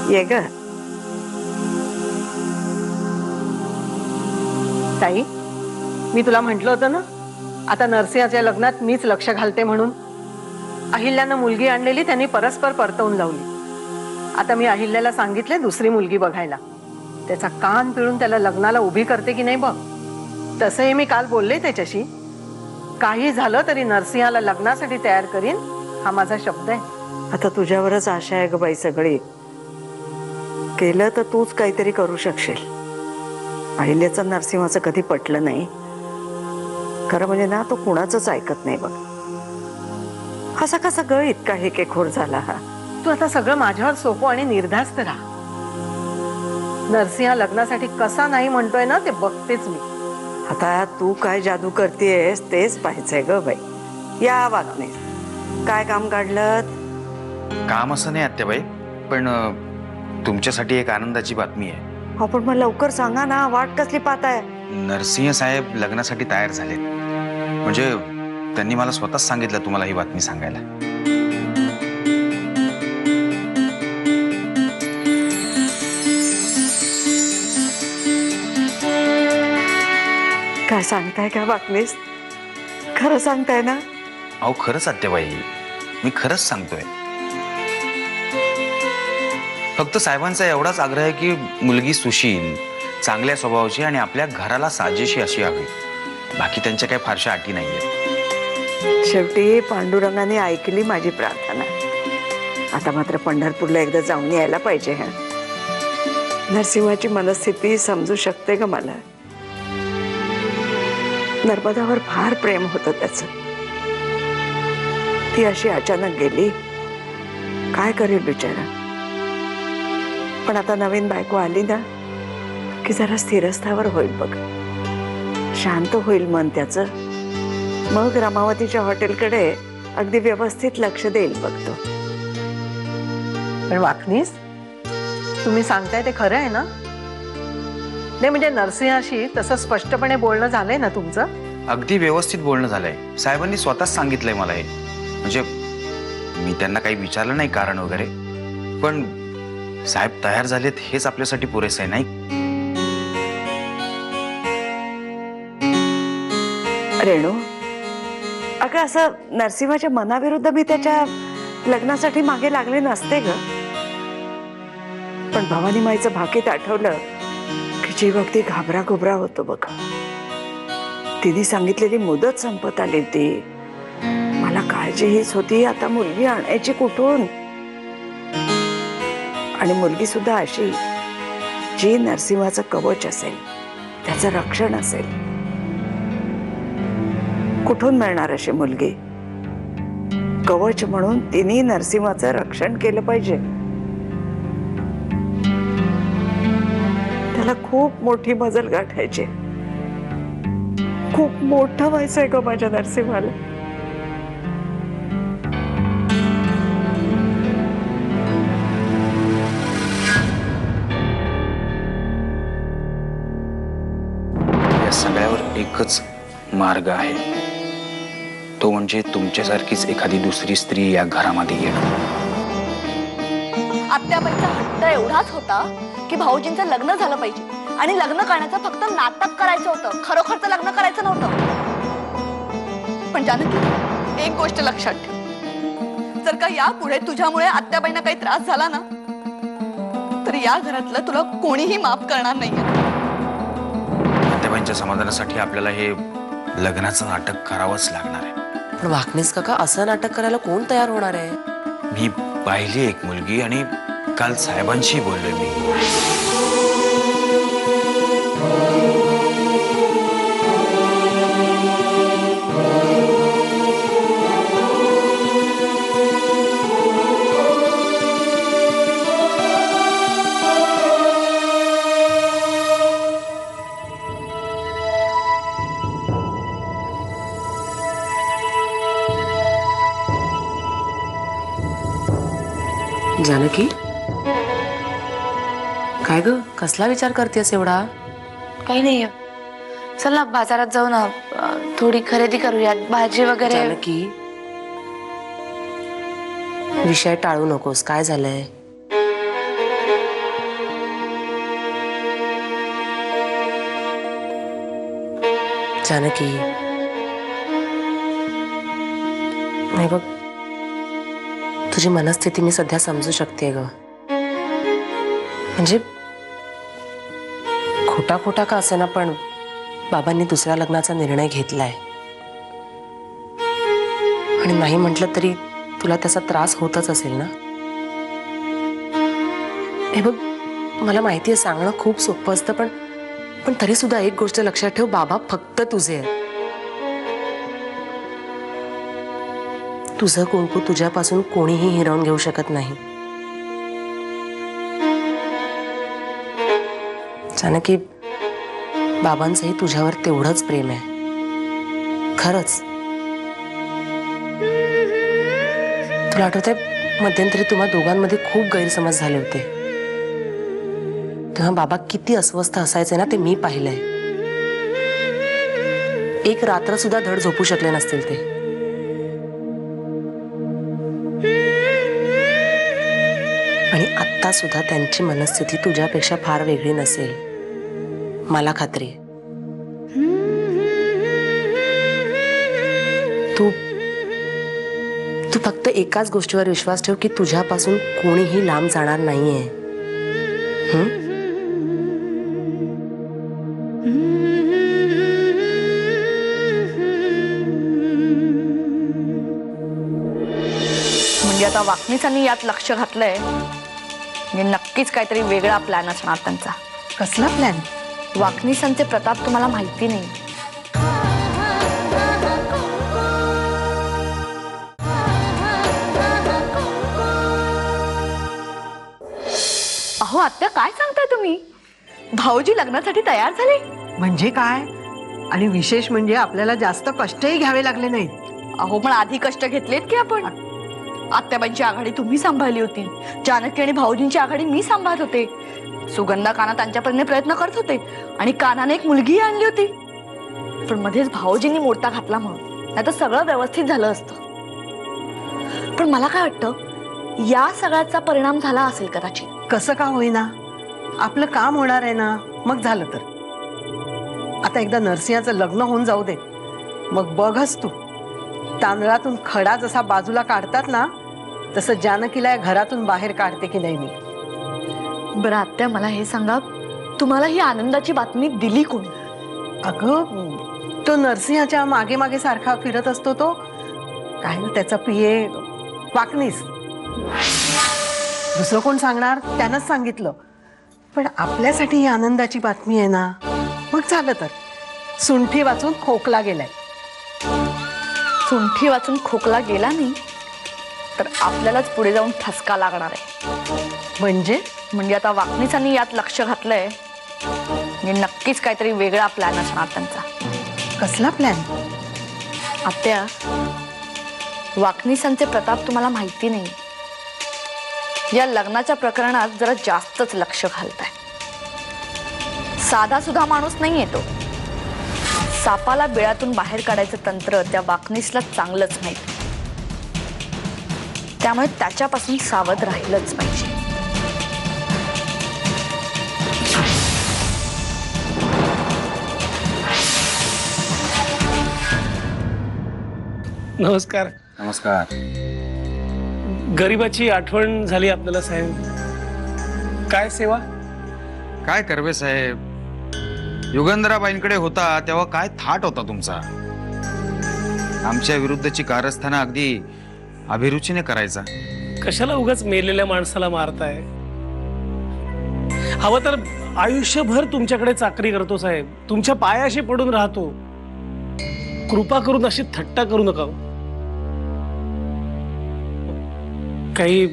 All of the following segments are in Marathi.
ये ग ताई, मी तुला म्हटलं होतं ना, आता नरसिंहाच्या लग्नात मीच लक्ष घालते म्हणून. अहिल्यानं मुलगी आणलेली त्यांनी परस्पर परतवून लावली. आता मी अहिल्याला सांगितले दुसरी मुलगी बघायला. त्याचा कान पिळून त्याला लग्नाला उभी करते की नाही बघ. तसंही मी काल बोलले त्याच्याशी. काही झालं तरी नरसिंहाला लग्नासाठी तयार करीन, हा माझा शब्द आहे. आता तुझ्यावरच आशा आहे ग बाई सगळी. केलं तर तूच काहीतरी करू शकशील. अहिल्याचं नरसिंहाचं कधी पटलं नाही. खरं म्हणजे ना, तो कुणाचंच ऐकत नाही बघ. असा कसा ग इतका हेकेखोर झाला हा? तू आता सगळं माझ्यावर सोपो आणि निर्धास्त राहा. नरसिंहा लग्नासाठी कसा नाही म्हणतोय ना, ते बघतेच मी. आता तू काय जादू करतेस तेच पाहायचंय ग बाई. या वागणे काय काम काढलं? काम असं नाही आत्याबाई, पण तुमच्यासाठी एक आनंदाची बातमी आहे. आपण मग लवकर सांगा ना, वाट कसली पाहताय? नरसिंह साहेब लग्नासाठी तयार झालेत. म्हणजे त्यांनी मला स्वतःच सांगितलं तुम्हाला ही बातमी सांगायला. काय सांगताय का वागणेस? खरं सांगताय ना? अहो खरंच आत्याबाई, मी खरंच सांगतोय. फक्त साहेबांचा एवढाच आग्रह आहे की मुलगी सुशील, चांगल्या स्वभावाची आणि आपल्या घराला साजेशी अशी हवी. बाकी त्यांच्या काही फारशा अटी नाहीये. शेवटी पांडुरंगाने ऐकली माझी प्रार्थना. आता मात्र पंढरपूरला एकदा जाऊन यायला पाहिजे. हा नरसिंहाची मनस्थिती समजू शकते ग मला. नर्मदावर फार प्रेम होतं त्याचं. ती अशी अचानक गेली, काय करेल बिचारा. पण आता नवीन बायको आली ना की जरा स्थिरस्थावर होईल बघ. शांत होईल मन त्याचं. मग रामावतीच्या हॉटेलकडे अगदी व्यवस्थित लक्ष देईल बघतो. पण वाकनीस, तुम्ही सांगताय ते खरं आहे ना? नाही म्हणजे नरसिंहाशी तसं स्पष्टपणे बोलणं झालंय ना तुमचं? अगदी व्यवस्थित बोलणं झालंय. साहेबांनी स्वतःच सांगितलंय मला हे. म्हणजे मी त्यांना काही विचारलं नाही कारण वगैरे, पण साहेब तयार झालेत हेच आपल्यासाठी पुरेसं आहे नाही? रेणू, अगं असं नरसिंहाच्या मनाविरुद्ध मी त्याच्या लग्नासाठी मागे लागले नसते ग. पण भवानी माईचं भाकीत आठवलं की जीव अगदी घाबरा घुबरा होतो बघ. तिने सांगितलेली मुदत संपत आली होती. मला काळजी हीच होती, आता मुलगी आणायची कुठून? आणि मुलगी सुद्धा अशी जी नरसिंहाचं कवच असेल, त्याचं रक्षण असेल. कुठून मिळणार अशी मुलगी? कवच म्हणून तिने नरसिंहाचं रक्षण केलं पाहिजे. त्याला खूप मोठी मजल गाठायची. खूप मोठं व्हायचंय ग माझ्या नरसिंहाला. या सगळ्यावर एकच मार्ग आहे, तो म्हणजे तुमच्यासारखीच एखादी दुसरी स्त्री या घरामध्ये येणं. आत्याबाईचा हट्ट एवढाच होता की भाऊजींचं लग्न झालं पाहिजे आणि लग्न करण्याचं फक्त नाटक करायचं होतं, खरोखरचं लग्न करायचं नव्हतं. पण जानकी, एक गोष्ट लक्षात ठेव, जर का यापुढे तुझ्यामुळे आत्याबाईंना काही त्रास झाला ना, तर या घरातलं तुला कोणीही माफ करणार नाहीये. आत्याबाईंच्या समाधानासाठी आपल्याला हे लग्नाचं नाटक करावंच लागणार आहे. पण वाकणीस काका, असं नाटक करायला कोण तयार होणार आहे? मी पाहिली एक मुलगी आणि काल साहेबांशी बोललोय मी. जानकी, काय ग, कसला विचार करतेस एवढा? काही नाही. चल ना बाजारात जाऊ ना, थोडी खरेदी करूयात, भाजी वगैरे. जानकी, विषय टाळू नकोस. काय झालंय? जानकी, नाही बघ, तुझी मनस्थिती मी सध्या समजू शकते ग. म्हणजे खोटा खोटा का असेना, पण बाबांनी दुसऱ्या लग्नाचा निर्णय घेतलाय. आणि नाही म्हटलं तरी तुला त्याचा त्रास होतच असेल ना. हे बघ, मला माहिती आहे सांगणं खूप सोपं असतं, पण तरी सुद्धा एक गोष्ट लक्षात ठेव, बाबा फक्त तुझे आहेत. तुझं कुंकू तुझ्यापासून कोणीही हिरावून घेऊ शकत नाही. जानकी, बाबांचंही तुझ्यावर तेवढंच प्रेम आहे, खरंच. तुला आठवतंय, मध्यंतरी तुम्हा दोघांमध्ये खूप गैरसमज झाले होते. तेव्हा बाबा किती अस्वस्थ असायचे ना, ते मी पाहिलंय. एक रात्र सुद्धा धड झोपू शकले नसतील ते. आणि आत्ता सुद्धा त्यांची मनस्थिती तुझ्यापेक्षा फार वेगळी नसेल, मला खात्री आहे. तू फक्त एकाच गोष्टीवर विश्वास ठेव की तुझ्यापासून कोणीही लांब जाणार नाहीये. म्हणजे आता वाकणीसांनी यात लक्ष घातलंय, म्हणजे नक्कीच काहीतरी वेगळा प्लॅन असणार त्यांचा. कसला प्लॅन? वाकणीसांचे प्रताप तुम्हाला माहिती नाही. अहो आत्या, काय सांगताय तुम्ही? भाऊजी लग्नासाठी तयार झाले? म्हणजे काय? आणि विशेष म्हणजे आपल्याला जास्त कष्टही घ्यावे लागले नाहीत. अहो पण आधी कष्ट घेतलेत की आपण. आत्याबाईंची आघाडी तुम्ही सांभाळली होती, जानकी आणि भाऊजींची आघाडी मी सांभाळत होते. सुगंधा काना त्यांच्यापर्यंत प्रयत्न करत होते आणि कानाने एक मुलगीही आणली होती. पण मध्येच भाऊजींनी मोडता घातला म्हणून, नाही तर सगळं व्यवस्थित झालं असतं. पण मला काय वाटतं, या सगळ्याचा परिणाम झाला असेल कदाचित. कसं का होईना, आपलं काम होणार आहे ना, मग झालं तर. आता एकदा नरसिंहाचं लग्न होऊन जाऊ दे, मग बघच तू, तांदळातून खडा जसा बाजूला काढतात ना, तसं जानकीला या घरातून बाहेर काढते की नाही मी. बरं आत्या, मला हे सांगा, तुम्हाला ही आनंदाची बातमी दिली कोण? अगं, तो नरसिंहाच्या मागे मागे सारखा फिरत असतो तो, काय ना त्याचा पिये वाकणीस. दुसरं कोण सांगणार? त्यानंच सांगितलं. पण आपल्यासाठी ही आनंदाची बातमी आहे ना, मग झालं तर. सुंठी वाचून खोकला गेलाय. सुंठी वाचून खोकला गेला नाही तर आपल्यालाच पुढे जाऊन ठसका लागणार आहे. म्हणजे आता वाकणीसांनी यात लक्ष घातलंय, म्हणजे नक्कीच काहीतरी वेगळा प्लॅन असणार त्यांचा. कसला प्लॅन? आत्या, वाकणीसांचे प्रताप तुम्हाला माहिती नाही. या लग्नाच्या प्रकरणात जरा जास्तच लक्ष घालताय. साधा सुद्धा माणूस नाहीये तो. सापाला बिळातून बाहेर काढायचं तंत्र त्या वाकणीसला चांगलंच माहिती. त्यामुळे त्याच्यापासून सावध राहिलंच पाहिजे. नमस्कार. नमस्कार. गरिबाची आठवण झाली आपल्याला साहेब. काय सेवा? काय करवे साहेब, युगंधराबाईंकडे होता तेव्हा काय थाट होता तुमचा. आमच्या विरुद्धची कारस्थानं अगदी अभिरुचीने करायचा. कशाला उगाच मेलेल्या माणसाला मारताय? हवं तर आयुष्यभर तुमच्याकडे चाकरी करतो साहेब, तुमच्या पायाशी पडून राहतो. कृपा करून अशी थट्टा करू नका. काही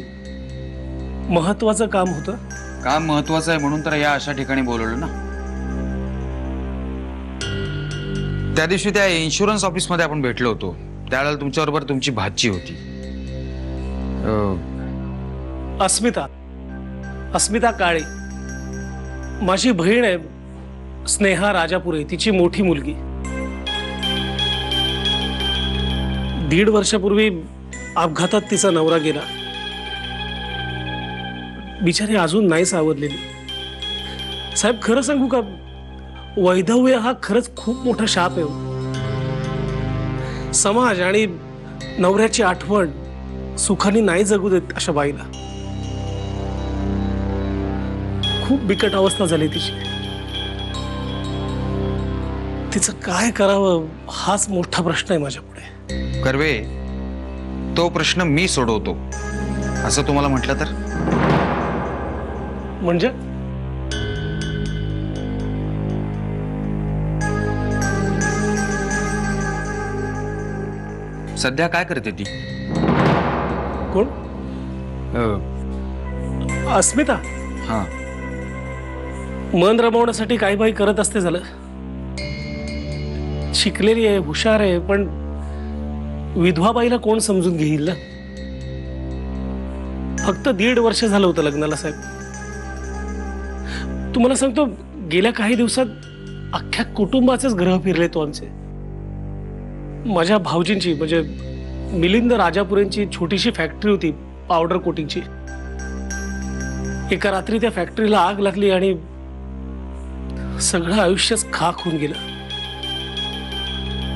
महत्वाचं काम होतं? काम महत्वाचं आहे म्हणून तर या अशा ठिकाणी बोलवलं ना. त्या दिवशी त्या इन्शुरन्स ऑफिस मध्ये आपण भेटलो होतो, त्यावेळेला तुमच्याबरोबर तुमची भाची होती. अस्मिता काळे, माझी बहीण आहे स्नेहा राजापुरे, तिची मोठी मुलगी. 1.5 वर्षापूर्वी अपघातात तिचा नवरा गेला. बिचारी अजून नाही सावरलेली. साहेब खरं सांगू का, वैधव्य हा खरंच खूप मोठा शाप आहे हो. समाज आणि नवऱ्याची आठवण सुखाने नाही जगू देत अशा बाईला. खूप बिकट अवस्था झाली तिची. तिचं काय करावं हाच मोठा प्रश्न आहे माझ्या पुढे. कर्वे, तो प्रश्न मी सोडवतो असं तुम्हाला म्हटलं तर? म्हणजे सध्या काय करते ती? कोण? अस्मिता हा. मन रमवण्यासाठी काही बाई करत असते. झालं, शिकलेली आहे, हुशार आहे, पण विधवा बाईला कोण समजून घेईल ना. फक्त 1.5 वर्ष झालं होतं लग्नाला साहेब. तुम्हाला सांगतो, गेल्या काही दिवसात अख्ख्या कुटुंबाचेच ग्रह फिरले तो आमचे. माझ्या भाऊजींची म्हणजे मिलिंद राजापुरेंची छोटीशी फॅक्टरी होती पावडर कोटिंगची. एका रात्री त्या फॅक्टरीला आग लागली आणि सगळं आयुष्यच खाक होऊन गेलं.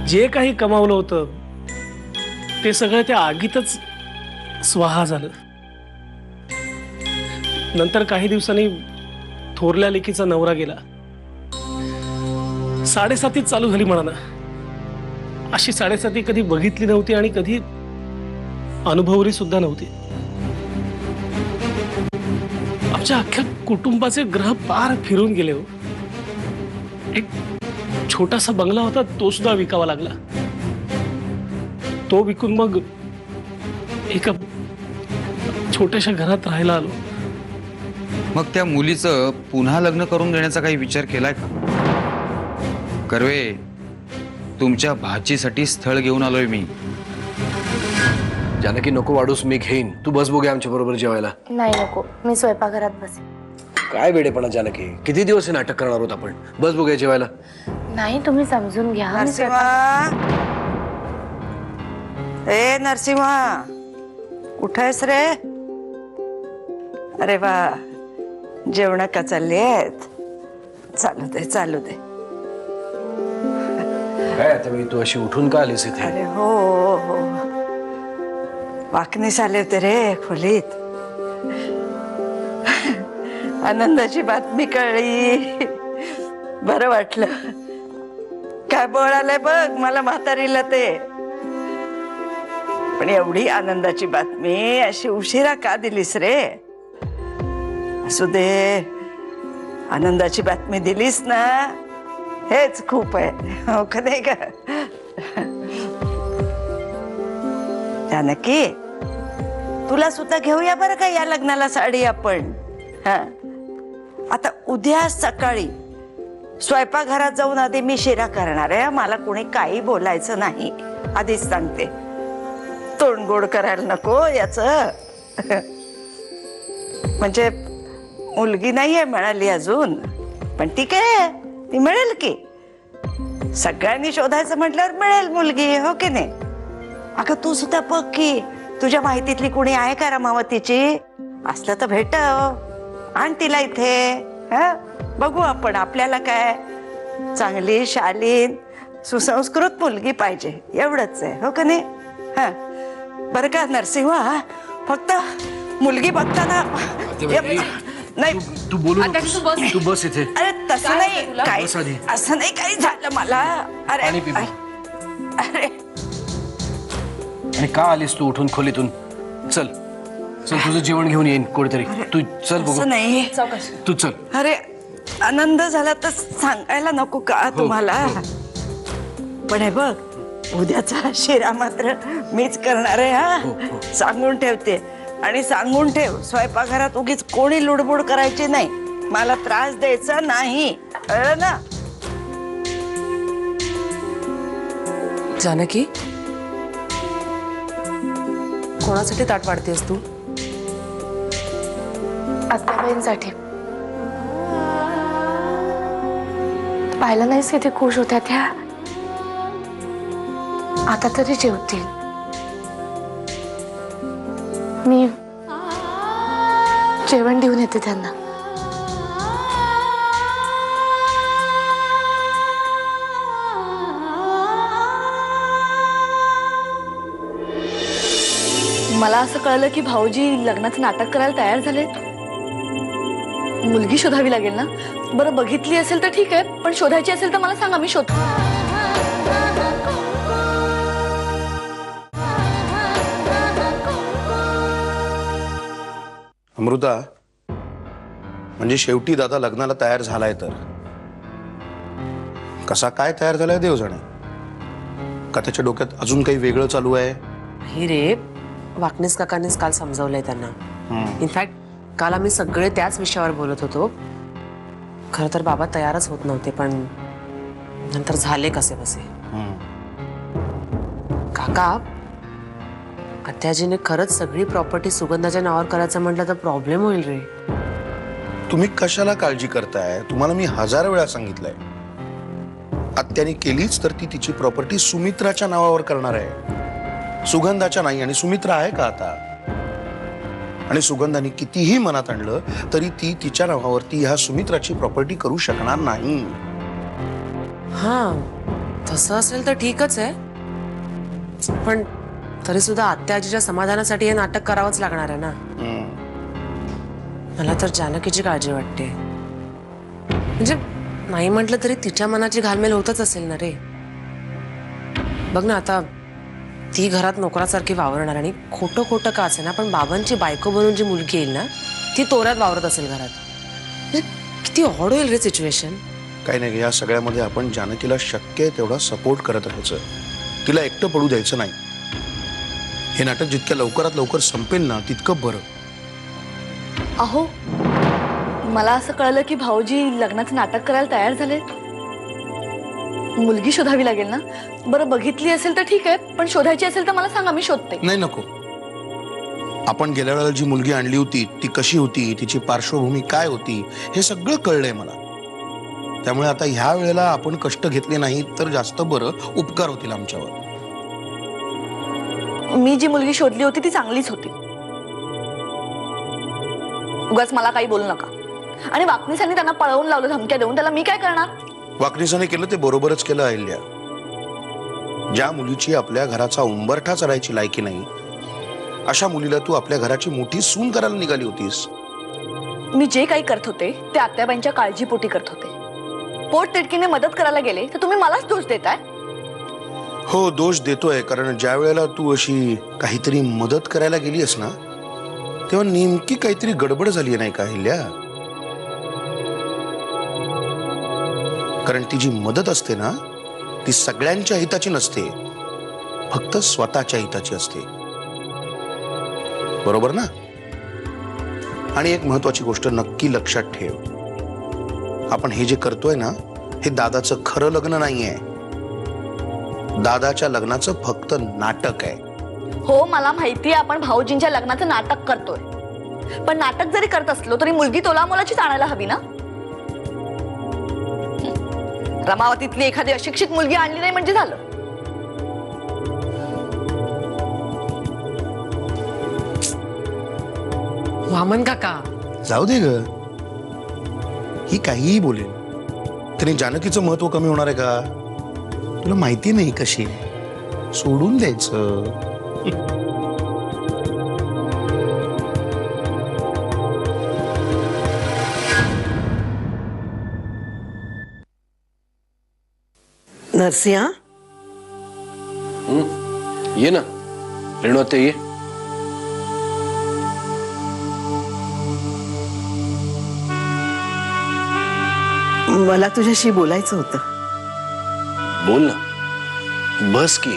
जे काही कमावलं होतं ते सगळं त्या आगीतच स्वाहा झालं. नंतर काही दिवसांनी थोरल्या लेकीचा नवरा गेला. 7.5 चालू झाली म्हणा ना. अशी 7.5 कधी बघितली नव्हती आणि कधी अनुभवली सुद्धा नव्हती. आमच्या अख्ख्या कुटुंबाचे ग्रह पार फिरून गेले हो. एक छोटासा बंगला होता तो सुद्धा विकावा लागला. तो विकून मग एका छोट्याशा घरात राहायला आलो. मग त्या मुलीचं पुन्हा लग्न करून देण्याचा काही विचार केलाय का? कर्वे, तुमच्या भाचीसाठी स्थळ घेऊन आलोय मी. जानकी नको वाढूस, मी घेईन. तू बस बघूया आमच्या बरोबर जेवायला. नाही नको, मी स्वयंपाकघरात बसेन. काय वेडेपणा जानकी, किती दिवस हे नाटक करणार आहोत आपण. बस बघूया जेवायला. नाही, तुम्ही समजून घ्या. मी नरसिंहा, ए नरसिंहा, कुठं आहेस रे? अरे वा, जेवण का चालली आहेत? चालू दे चालू दे. काय आता मी, तू अशी उठून का आलीस इथे? अरे हो हो, वाकणीस आले होते रे खोलीत. आनंदाची बातमी कळली, बरं वाटलं. काय बळ आलंय बघ मला म्हातारीला ते. पण एवढी आनंदाची बातमी अशी उशिरा का दिलीस रे? असू दे, आनंदाची बातमी दिलीस ना, हेच खूप आहे. हो का नाही का? जानकी, तुला सुद्धा घेऊया बरं का या लग्नाला साडी आपण. हा, आता उद्या सकाळी स्वयंपाकघरात जाऊन आधी मी शिरा करणार आहे. मला कोणी काही बोलायचं नाही, आधीच सांगते. तोंड गोड करायला नको याच. म्हणजे मुलगी नाहीये मिळाली अजून, पण ठीक आहे, ती मिळेल की. सगळ्यांनी शोधायचं म्हटल्यावर मिळेल मुलगी, हो की नाही? अगं तू सुद्धा बघ की तुझ्या माहितीतली कोणी आहे का रमावतीची? असलं तर भेटव, आण तिला इथे. हा, बघू आपण. आपल्याला काय, चांगली शालीन सुसंस्कृत मुलगी पाहिजे, एवढंच आहे, हो का नाही? हा, बरं का नरसिंहा, फक्त मुलगी बघताना नाही. तू बोलू नकोस. तू बस इथे. अरे तसं नाही, काय बस आधी. असं नाही काही झालं मला. अरे पाणी पी. अरे आणि का आलीस तू उठून खोलीतून? चल चल, तुझं जेवण घेऊन येईन कोणीतरी. तू चल बघू. असं नाही. तू चल. अरे आनंद झाला तर सांगायला नको का तुम्हाला? पण हे बघ, उद्याचा शिरा मात्र मीच करणार आहे. हा, सांगून ठेवते. आणि सांगून ठेव, स्वयंपाकघरात उगीच कोणी लुडबुड करायची नाही, मला त्रास द्यायचा नाही, कळलं ना? जानकी, कोणासाठी ताट वाढतेस तू? आत्याबाईंसाठी. पाहिलं नाहीस किती खुश होत्या त्या? आता तरी जेवतील. मी जेवण देऊन येते त्यांना. मला असं कळलं की भाऊजी लग्नाचं नाटक करायला तयार झाले. मुलगी शोधावी लागेल ना? बरं, बघितली असेल तर ठीक आहे, पण शोधायची असेल तर मला सांगा, मी शोधतो. अमृता, म्हणजे शेवटी दादा लग्नाला तयार झालाय तर कसा काय तयार झालाय देव जाणे. का त्याच्या डोक्यात अजून काही वेगळं चालू आहे? हे रे, वाकणीस काकांनीच काल समजावलंय त्यांना. इनफॅक्ट काल आम्ही सगळे त्याच विषयावर बोलत होतो. खरं तर बाबा तयारच होत नव्हते, पण नंतर झाले कसे बसे. काका, आत्याजीने खरंच सगळी प्रॉपर्टी सुगंधाच्या नावावर करायचं म्हटलं तर प्रॉब्लेम होईल रे. तुम्ही कशाला काळजी करताय? तुम्हाला मी 1000 वेळा सांगितलंय, आत्याने केलीच तर ती तिची प्रॉपर्टी सुमित्राच्या नावावर करणार आहे, सुगंधाच्या नाही. आणि सुमित्रा आहे का आता? आणि सुगंधाने कितीही मनात आणलं तरी ती तिच्या नावावरती ह्या सुमित्राची प्रॉपर्टी करू शकणार नाही. हा, तसं असेल तर ठीकच आहे, पण तरी सुद्धा आत्याजीच्या समाधानासाठी हे नाटक करावंच लागणार आहे ना. मला तर जानकीची काळजी वाटते. म्हणजे नाही म्हटलं तरी तिच्या मनाची घालमेल होतच असेल ना रे. बघ ना, आता ती घरात नोकरासारखी वावरणार आणि खोटं खोटं का असे ना, पण बाबांची बायको बनून जी मुलगी येईल ना, ती तोऱ्यात वावरत असेल घरात. म्हणजे किती ऑड होईल रे सिच्युएशन. काही नाही, या सगळ्यामध्ये आपण जानकीला शक्य आहे तेवढा सपोर्ट करत राहायचं, तिला एकटं पडू द्यायचं नाही. हे नाटक जितक्या लवकरात लवकर संपेल ना तितकं बरं. अहो, मला असं कळलं की भाऊजी लग्नाचं नाटक करायला तयार झाले. मुलगी शोधावी लागेल ना? बरं, बघितली असेल तर ठीक आहे, पण शोधायची असेल तर मला सांगा, मी शोधते. नाही, नको. आपण गेल्या वेळेला जी मुलगी आणली होती ती कशी होती, तिची पार्श्वभूमी काय होती, हे सगळं कळलंय मला. त्यामुळे आता ह्या वेळेला आपण कष्ट घेतले नाहीत तर जास्त बरं, उपकार होतील आमच्यावर. मी जी मुलगी शोधली होती ती चांगलीच होती. उगाच मला काही बोलू नका. आणि वाकणीसांनी त्यांना पळवून लावलं धमक्या देऊन, त्याला मी काय करणार? वाकणीसाने केलं ते बरोबरच केलं अहिल्या. ज्या मुलीची आपल्या घराचा उंबरठा चढायची लायकी नाही, अशा मुलीला तू आपल्या घराची मोठी सून करायला निघाली होतीस. मी जे काही करत होते ते आत्याबाईंच्या काळजीपोटी करत होते. पोट तिडकीने मदत करायला गेले तर तुम्ही मलाच दोष देताय. हो, दोष देतोय, कारण ज्या वेळेला तू अशी काहीतरी मदत करायला गेलीस ना, तेव्हा नेमकी काहीतरी गडबड झाली नाही का अहिल्या? कारण ती जी मदत असते ना, ती सगळ्यांच्या हिताची नसते, फक्त स्वतःच्या हिताची असते. बरोबर ना? आणि एक महत्वाची गोष्ट नक्की लक्षात ठेव, आपण हे जे करतोय ना, हे दादाचं खरं लग्न नाहीये. दादाच्या लग्नाचं फक्त नाटक आहे. हो, मला माहितीये आपण भाऊजींच्या लग्नाचं नाटक करतोय, पण नाटक जरी करत असलो तरी मुलगी तोलामोलाचीच आणायला हवी ना. रमावतीतली एखादी अशिक्षित मुलगी आणली नाही म्हणजे झालं. वामन काका, जाऊ दे ग, ही काहीही बोलेल तरी जानकीचं महत्व कमी होणार आहे का? तुला माहिती नाही कशी, सोडून द्यायचं. नरसिंहा, ये ना रेणू आत्या, ये. मला तुझ्याशी बोलायचं होतं. बोल ना, बस की.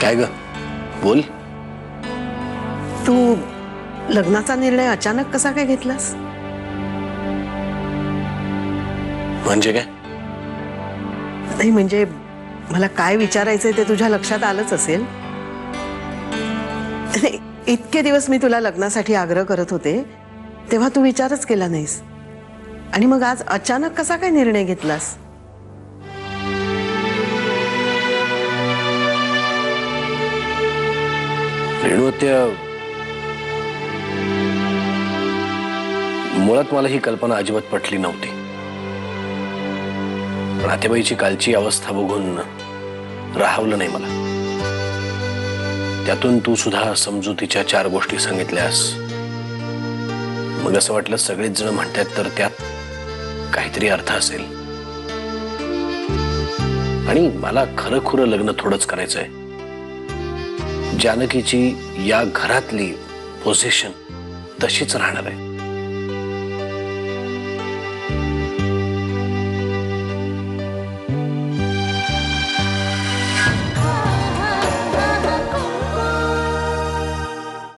काय ग, बोल. तू लग्नाचा निर्णय अचानक कसा काय घेतलास? म्हणजे काय? नाही, म्हणजे मला काय विचारायचंय ते तुझ्या लक्षात आलंच असेल. इतके दिवस मी तुला लग्नासाठी आग्रह करत होते तेव्हा तू विचारच केला नाहीस, आणि मग आज अचानक कसा काय निर्णय घेतलास? रेणू आत्या, मुळात मला ही कल्पना अजिबात पटली नव्हती. राधेबाईची कालची अवस्था बघून राहवलं नाही मला. त्यातून तू सुद्धा समजुतीच्या 4 गोष्टी सांगितल्यास मग असं वाटलं सगळेच जण म्हणतात तर त्यात काहीतरी अर्थ असेल. आणि मला खरं खुरं लग्न थोडंच करायचंय. जानकीची या घरातली पोझिशन तशीच राहणार आहे.